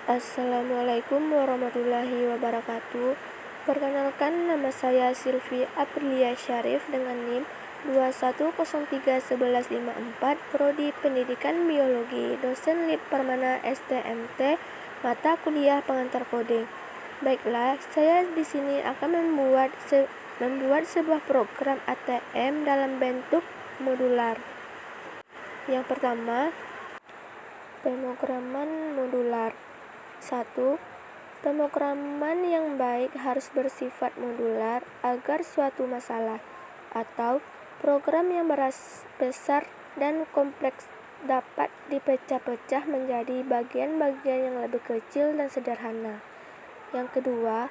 Assalamualaikum warahmatullahi wabarakatuh. Perkenalkan, nama saya Silvi Aprilia Syarif dengan NIM 21031154, Prodi Pendidikan Biologi, dosen Lib Permana STMT, mata kuliah pengantar koding. Baiklah, saya di sini akan membuat sebuah program ATM dalam bentuk modular. Yang pertama, pemrograman modular. 1. Pemrograman yang baik harus bersifat modular agar suatu masalah atau program yang besar dan kompleks dapat dipecah-pecah menjadi bagian-bagian yang lebih kecil dan sederhana. Yang kedua,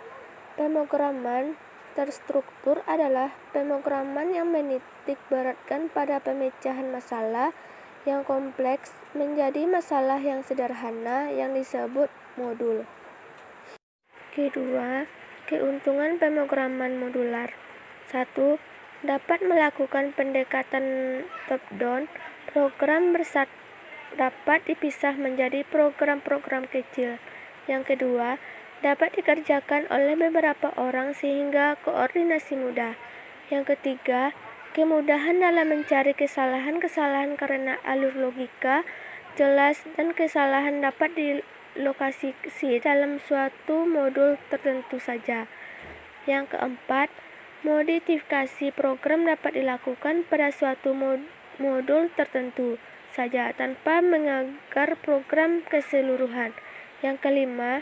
pemrograman terstruktur adalah pemrograman yang menitik beratkan pada pemecahan masalah yang kompleks menjadi masalah yang sederhana yang disebut modul. Kedua, keuntungan pemrograman modular. 1. Dapat melakukan pendekatan top-down. Program besar dapat dipisah menjadi program-program kecil. Yang kedua, dapat dikerjakan oleh beberapa orang sehingga koordinasi mudah. Yang ketiga, kemudahan dalam mencari kesalahan-kesalahan karena alur logika jelas dan kesalahan dapat dilokasi dalam suatu modul tertentu saja. Yang keempat, modifikasi program dapat dilakukan pada suatu modul tertentu saja tanpa mengagar program keseluruhan. Yang kelima,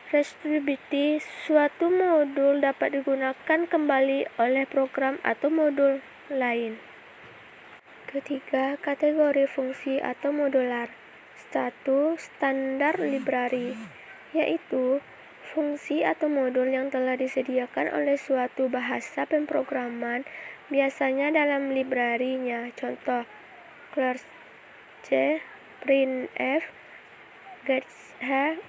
reusability, suatu modul dapat digunakan kembali oleh program atau modul lain. Ketiga, kategori fungsi atau modular. 1. Standar library, yaitu fungsi atau modul yang telah disediakan oleh suatu bahasa pemrograman, biasanya dalam library-nya. Contoh, Class C, printf, getH,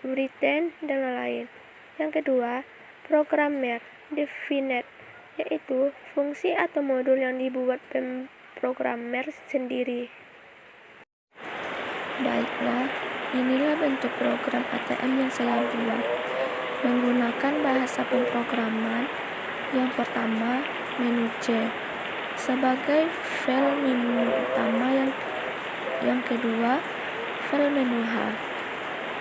written, dan lain-lain. Yang kedua, programmer definite, yaitu fungsi atau modul yang dibuat pemrogramer sendiri. Baiklah, inilah bentuk program ATM yang saya buat menggunakan bahasa pemrograman. Yang pertama, menu C sebagai file menu utama, yang kedua, file menu H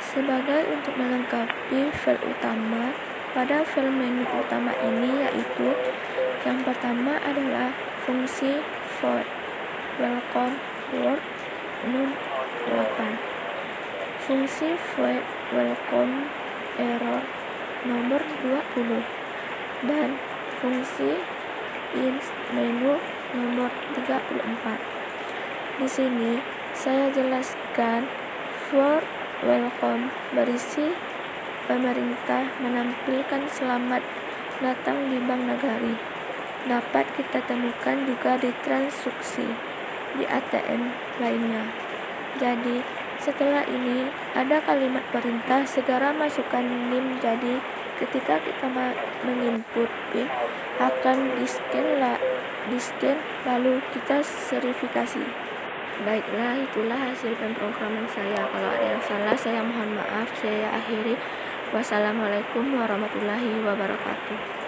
sebagai untuk melengkapi file utama. Pada file menu utama ini yaitu yang pertama adalah fungsi void, welcome, word, num 8, fungsi void welcome error nomor 20, dan fungsi in menu nomor 34. Di sini saya jelaskan void welcome berisi pemerintah menampilkan selamat datang di Bank Nagari. Dapat kita temukan juga di transaksi di ATM lainnya. Jadi, setelah ini ada kalimat perintah, segera masukkan NIM. Jadi, ketika kita menginput PIN akan di-scan lalu kita verifikasi. Baiklah, itulah hasil pemrograman saya. Kalau ada yang salah, saya mohon maaf. Saya akhiri. Wassalamualaikum warahmatullahi wabarakatuh.